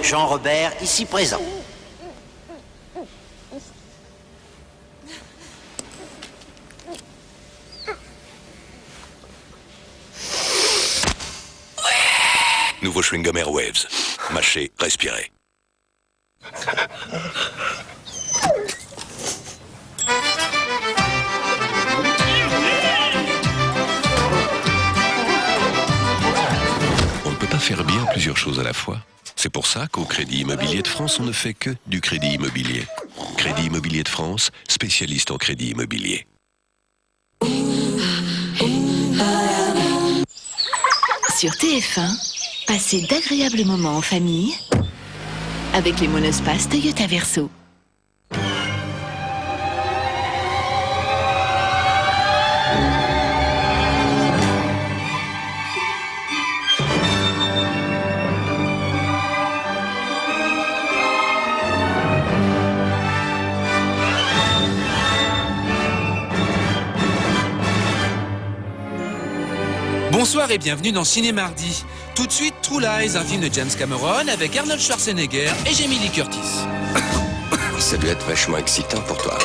Jean-Robert, ici présent. Nouveau chewing-gum Airwaves. Mâchez, respirez. On ne peut pas faire bien plusieurs choses à la fois. C'est pour ça qu'au Crédit Immobilier de France, on ne fait que du crédit immobilier. Crédit Immobilier de France, spécialiste en crédit immobilier. Sur TF1, passez d'agréables moments en famille avec les monospaces Toyota Verso. Bonsoir et bienvenue dans Ciné Mardi. Tout de suite, True Lies, un film de James Cameron avec Arnold Schwarzenegger et Jamie Lee Curtis. Ça doit être vachement excitant pour toi.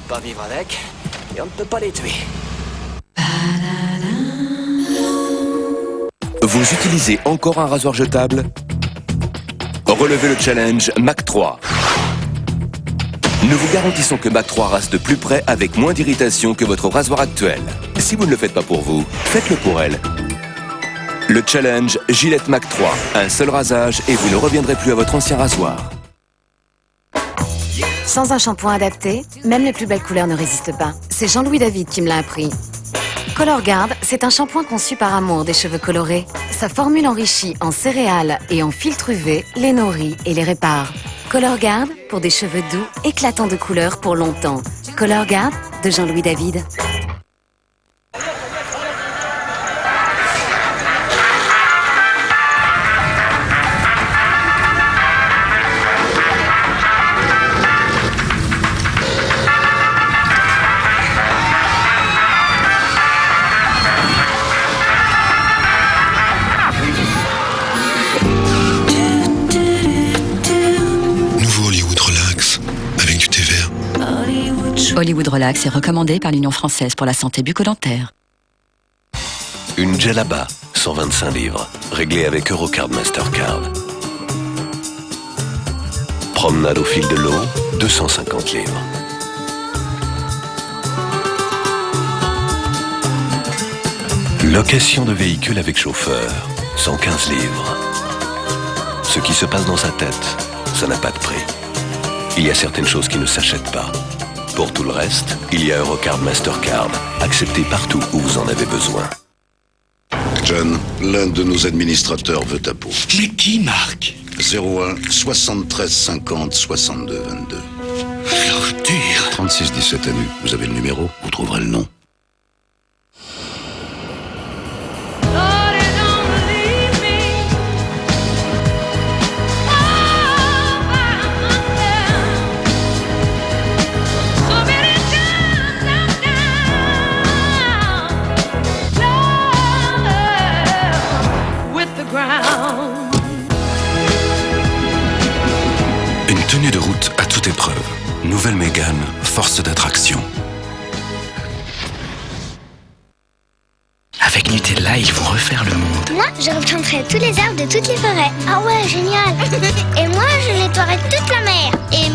Pas vivre avec et on ne peut pas les tuer. Vous utilisez encore un rasoir jetable? Relevez le challenge Mach 3. Nous vous garantissons que Mach 3 rase de plus près avec moins d'irritation que votre rasoir actuel. Si vous ne le faites pas pour vous, faites-le pour elle. Le challenge Gillette Mach 3. Un seul rasage et vous ne reviendrez plus à votre ancien rasoir. Sans un shampoing adapté, même les plus belles couleurs ne résistent pas. C'est Jean-Louis David qui me l'a appris. ColorGuard, c'est un shampoing conçu par amour des cheveux colorés. Sa formule enrichie en céréales et en filtre UV les nourrit et les répare. ColorGuard, pour des cheveux doux, éclatants de couleurs pour longtemps. ColorGuard, de Jean-Louis David. Hollywood Relax est recommandé par l'Union française pour la santé bucco-dentaire. Une Djellaba, 125 livres, réglée avec Eurocard Mastercard. Promenade au fil de l'eau, 250 livres. Location de véhicule avec chauffeur, 115 livres. Ce qui se passe dans sa tête, ça n'a pas de prix. Il y a certaines choses qui ne s'achètent pas. Pour tout le reste, il y a Eurocard Mastercard, accepté partout où vous en avez besoin. John, l'un de nos administrateurs veut ta peau. Mais qui, Marc? 01 73 50 62 22. L'ordure. 36 17 à nu. Vous avez le numéro, vous trouverez le nom. Une tenue de route à toute épreuve. Nouvelle Mégane, force d'attraction. Avec Nutella, ils vont refaire le monde. Moi, je replanterai tous les arbres de toutes les forêts. Ah ouais, génial. Et moi, je nettoierai toute la mer. Et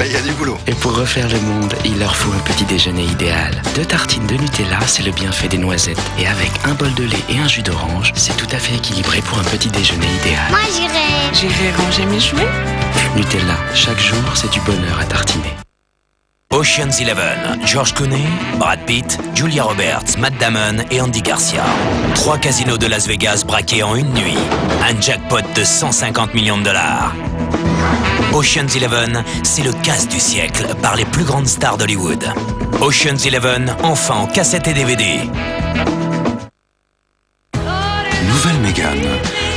il y a du boulot. Et pour refaire le monde, il leur faut un petit déjeuner idéal. 2 tartines de Nutella, c'est le bienfait des noisettes. Et avec un bol de lait et un jus d'orange, c'est tout à fait équilibré pour un petit déjeuner idéal. Moi, j'irai. J'irai ranger mes jouets. Nutella, chaque jour, c'est du bonheur à tartiner. Ocean's 11, George Clooney, Brad Pitt, Julia Roberts, Matt Damon et Andy Garcia. 3 casinos de Las Vegas braqués en une nuit. Un jackpot de 150 millions de dollars. Ocean's 11, c'est le casse du siècle par les plus grandes stars d'Hollywood. Ocean's 11, enfin en cassette et DVD. Nouvelle Mégane.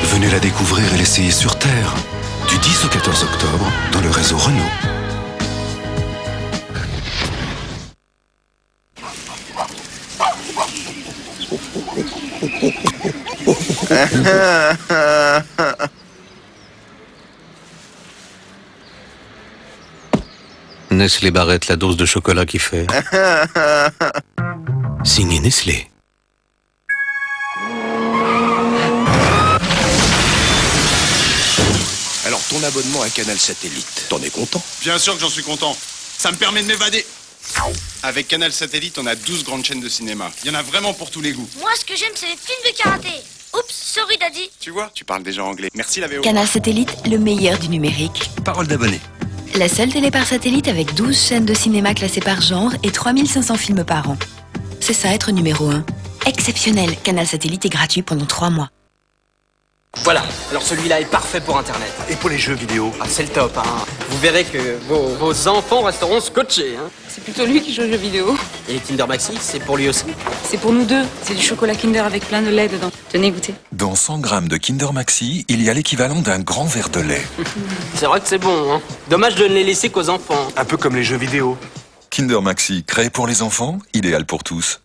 Venez la découvrir et l'essayer sur Terre. Du 10 au 14 octobre, dans le réseau Renault. Nestlé Barrette, la dose de chocolat qui fait. Signé Nestlé. Alors, ton abonnement à Canal Satellite, t'en es content? Bien sûr que j'en suis content. Ça me permet de m'évader. Avec Canal Satellite, on a 12 grandes chaînes de cinéma. Il y en a vraiment pour tous les goûts. Moi, ce que j'aime, c'est les films de karaté. Oups, sorry, daddy. Tu vois, tu parles déjà anglais. Merci la VO. Canal Satellite, le meilleur du numérique. Parole d'abonné. La seule télé par satellite avec 12 chaînes de cinéma classées par genre et 3500 films par an. C'est ça être numéro 1. Exceptionnel, Canal Satellite est gratuit pendant 3 mois. Voilà, alors celui-là est parfait pour Internet. Et pour les jeux vidéo? Ah, c'est le top, hein. Vous verrez que vos enfants resteront scotchés, hein. C'est plutôt lui qui joue aux jeux vidéo. Et les Kinder Maxi, c'est pour lui aussi? C'est pour nous deux. C'est du chocolat Kinder avec plein de lait dedans. Tenez, goûtez. Dans 100 grammes de Kinder Maxi, il y a l'équivalent d'un grand verre de lait. C'est vrai que c'est bon, hein. Dommage de ne les laisser qu'aux enfants. Un peu comme les jeux vidéo. Kinder Maxi, créé pour les enfants, idéal pour tous.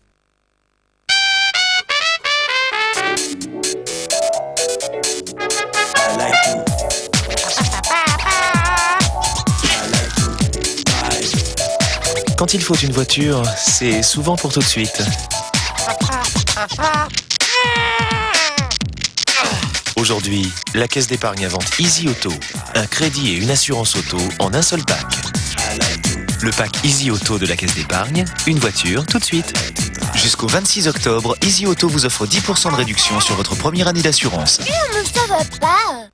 Quand il faut une voiture, c'est souvent pour tout de suite. Aujourd'hui, la Caisse d'épargne invente Easy Auto, un crédit et une assurance auto en un seul pack. Le pack Easy Auto de la Caisse d'épargne, une voiture tout de suite. Jusqu'au 26 octobre, Easy Auto vous offre 10% de réduction sur votre première année d'assurance. Mais ça va pas.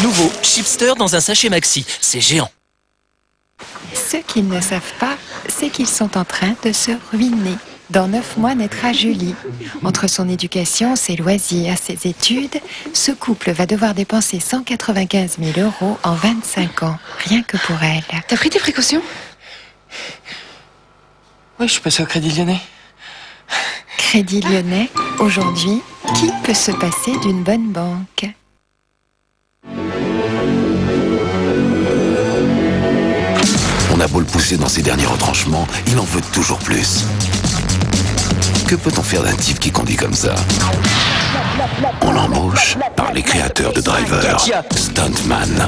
Nouveau, chipster dans un sachet maxi. C'est géant. Ce qu'ils ne savent pas, c'est qu'ils sont en train de se ruiner. Dans 9 mois naîtra Julie. Entre son éducation, ses loisirs, ses études, ce couple va devoir dépenser 195 000 € en 25 ans, rien que pour elle. T'as pris tes précautions? Oui, je suis passé au Crédit Lyonnais. Crédit Lyonnais, aujourd'hui, qui peut se passer d'une bonne banque? On a beau le pousser dans ses derniers retranchements, il en veut toujours plus. Que peut-on faire d'un type qui conduit comme ça? On l'embauche par les créateurs de Driver, Stuntman.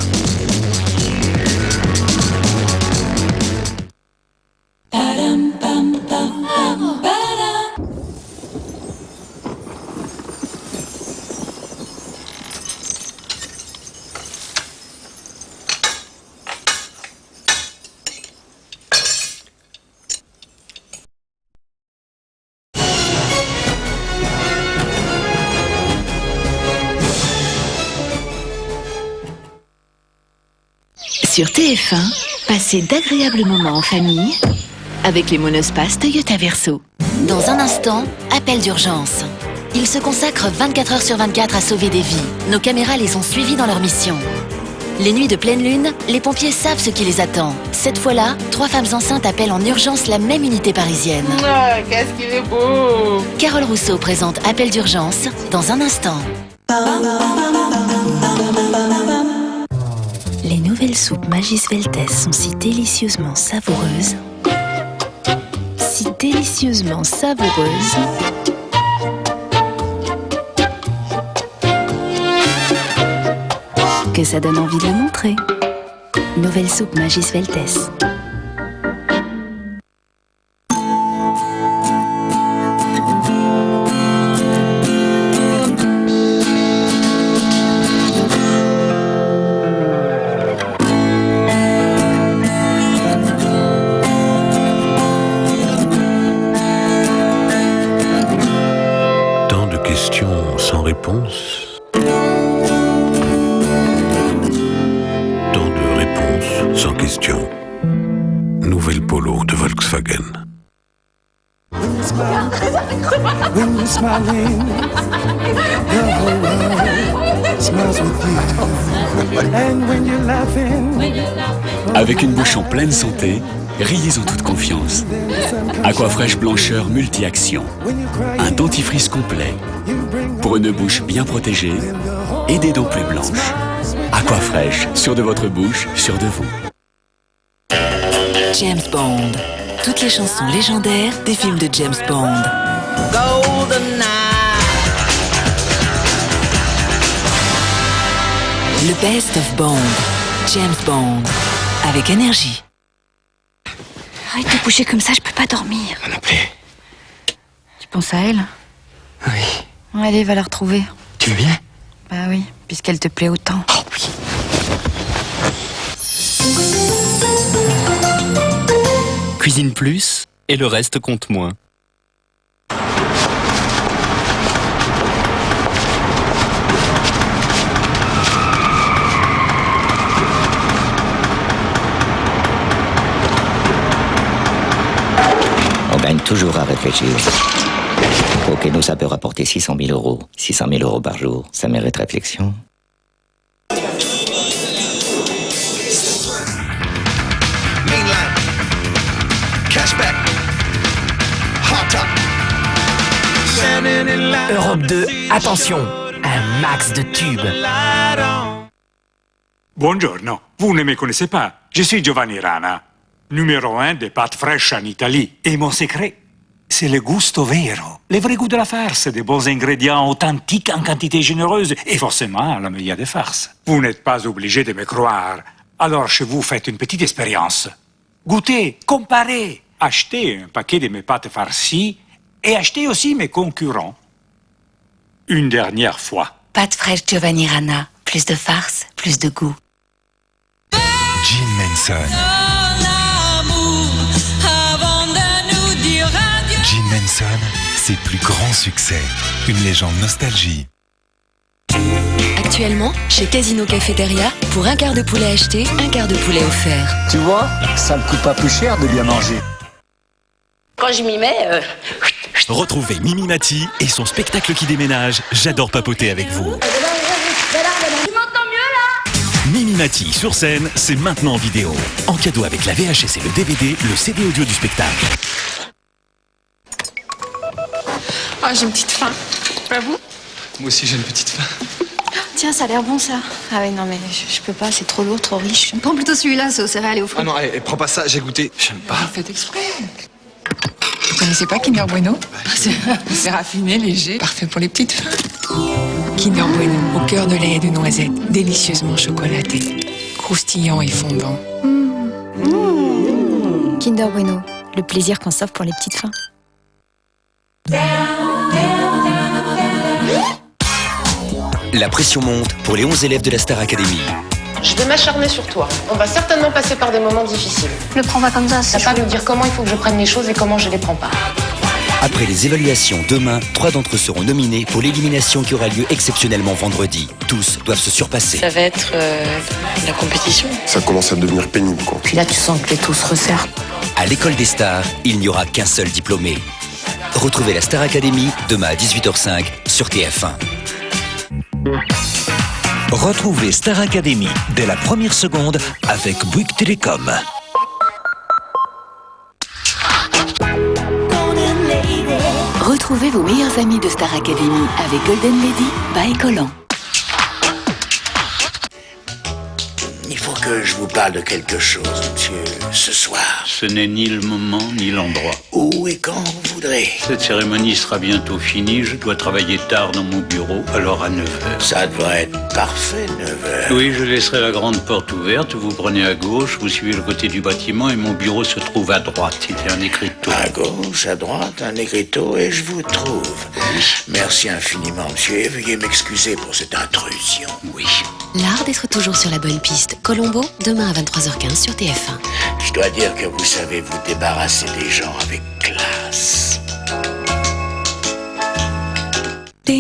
Sur TF1, passez d'agréables moments en famille avec les monospaces Toyota Verso. Dans un instant, appel d'urgence. Ils se consacrent 24 heures sur 24 à sauver des vies. Nos caméras les ont suivis dans leur mission. Les nuits de pleine lune, les pompiers savent ce qui les attend. Cette fois-là, 3 femmes enceintes appellent en urgence la même unité parisienne. Qu'est-ce qu'il est beau! Carole Rousseau présente Appel d'urgence dans un instant. Les nouvelles soupes Magis Veltes sont si délicieusement savoureuses. Si délicieusement savoureuses. Que ça donne envie de le montrer. Nouvelle soupe Magis Veltes. questions sans réponse. Tant de réponses sans questions. Nouvelle Polo de Volkswagen. When you're smiling, the whole world smiles with you. And when you're laughing, Avec une bouche en pleine santé, riez en toute confiance. Aquafresh blancheur multi-action. Un dentifrice complet. Pour une bouche bien protégée et des dents plus blanches. Aquafresh, sûr de votre bouche, sûr de vous. James Bond. Toutes les chansons légendaires des films de James Bond. Le Best of Bond. James Bond. Avec énergie. Arrête de bouger comme ça, je peux pas dormir. Moi non plus. Tu penses à elle? Oui. Allez, va la retrouver. Tu veux bien? Bah oui, puisqu'elle te plaît autant. Oh oui. Cuisine plus et le reste compte moins. On gagne toujours à réfléchir. Ok, nous, ça peut rapporter 600 000 euros. 600 000 euros par jour, ça mérite réflexion. Europe 2, attention, un max de tubes. Buongiorno, vous ne me connaissez pas. Je suis Giovanni Rana, numéro 1 des pâtes fraîches en Italie. Et mon secret, c'est le gusto vero. Le vrai goût de la farce, des bons ingrédients authentiques en quantité généreuse et forcément la meilleure des farces. Vous n'êtes pas obligé de me croire. Alors chez vous, faites une petite expérience. Goûtez, comparez. Achetez un paquet de mes pâtes farcies et achetez aussi mes concurrents. Une dernière fois. Pâte fraîche Giovanni Rana. Plus de farce, plus de goût. Gene Manson. Gene Manson, ses plus grands succès. Une légende nostalgie. Actuellement, chez Casino Cafétéria, pour un quart de poulet acheté, un quart de poulet offert. Tu vois, ça me coûte pas plus cher de bien manger. Quand je m'y mets... Retrouvez Mimi Mati et son spectacle qui déménage. J'adore papoter avec vous. Tu m'entends mieux là? Mimi Mati sur scène, c'est maintenant en vidéo. En cadeau avec la VHS et le DVD, le CD audio du spectacle. Oh, j'ai une petite faim. Pas vous? Moi aussi j'ai une petite faim. Tiens, ça a l'air bon ça. Ah oui, non mais je peux pas, c'est trop lourd, trop riche. Prends plutôt celui-là, c'est aux céréales et aux fruits. Ah non, allez, prends pas ça, j'ai goûté. J'aime pas. Faites exprès. Vous connaissez pas Kinder Bueno? C'est raffiné, léger, parfait pour les petites fans. Kinder Bueno, au cœur de lait et de noisettes, délicieusement chocolaté, croustillant et fondant. Kinder Bueno, le plaisir qu'on s'offre pour les petites fins. La pression monte pour les 11 élèves de la Star Academy. Je vais m'acharner sur toi. On va certainement passer par des moments difficiles. Le prends pas comme ça, T'as pas à nous dire comment il faut que je prenne les choses et comment je les prends pas. Après les évaluations demain, 3 d'entre eux seront nominés pour l'élimination qui aura lieu exceptionnellement vendredi. Tous doivent se surpasser. Ça va être la compétition. Ça commence à devenir pénible, quoi. Puis là, tu sens que les taux se resserrent. À l'école des stars, il n'y aura qu'un seul diplômé. Retrouvez la Star Academy demain à 18h05 sur TF1. Retrouvez Star Academy dès la première seconde avec Bouygues Télécom. Retrouvez vos meilleurs amis de Star Academy avec Golden Lady by Collant. Il faut que je vous parle de quelque chose, monsieur, ce soir. Ce n'est ni le moment ni l'endroit. Où et quand vous voudrez. Cette cérémonie sera bientôt finie. Je dois travailler tard dans mon bureau, alors à 9h. Ça devrait être parfait, 9h. Oui, je laisserai la grande porte ouverte. Vous prenez à gauche, vous suivez le côté du bâtiment et mon bureau se trouve à droite. Il y a un écriteau. À gauche, à droite, un écriteau et je vous trouve. Merci infiniment, monsieur, et veuillez m'excuser pour cette intrusion. Oui. L'art d'être toujours sur la bonne piste. Colombo, demain à 23h15 sur TF1. Je dois dire que vous savez vous débarrasser des gens avec classe. Ce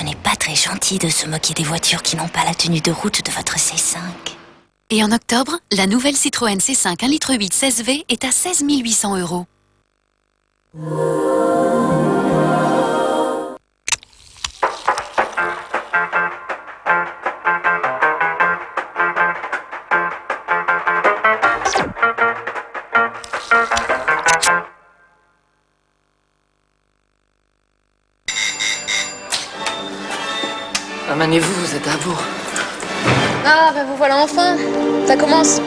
n'est pas très gentil de se moquer des voitures qui n'ont pas la tenue de route de votre C5. Et en octobre, la nouvelle Citroën C5 1,8 litre 16V est à 16 800 €. Amanez-vous, vous êtes à bout. Ah, ben vous voilà enfin. Ça commence.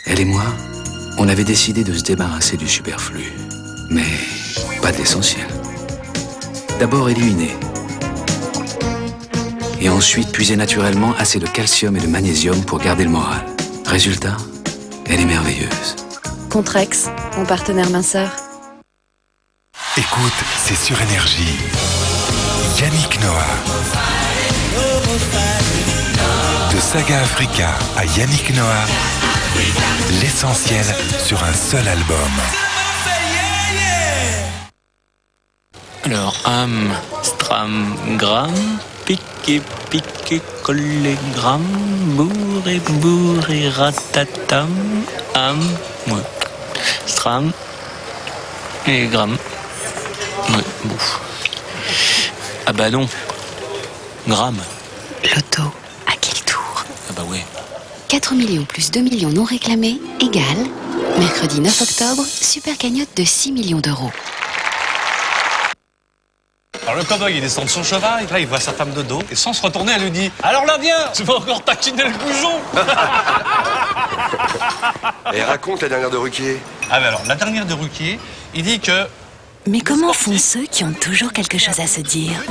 Elle et moi, on avait décidé de se débarrasser du superflu. Mais pas de l'essentiel. D'abord éliminer. Et ensuite puiser naturellement assez de calcium et de magnésium pour garder le moral. Résultat, elle est merveilleuse. Contrex, mon partenaire minceur. Écoute, c'est sur Énergie. Yannick Noah. De Saga Africa à Yannick Noah, l'essentiel sur un seul album. Alors, stram, gram, piqué, collé, gram, bourré, ratatam, ouais. Stram et gram. Ouais, bouffe. Ah bah non. Gramme. Loto, à quel tour? Ah bah ouais. 4 millions plus 2 millions non réclamés égale, mercredi 9 octobre, super cagnotte de 6 millions d'euros. Alors le cow-boy, il descend de son cheval, et là il voit sa femme de dos, et sans se retourner, elle lui dit « Alors l'Indien, tu vas encore taquiner le bougeon !» Et raconte la dernière de Ruquier. Ah ben alors, la dernière de Ruquier, il dit que... Mais comment font ceux qui ont toujours quelque chose à se dire?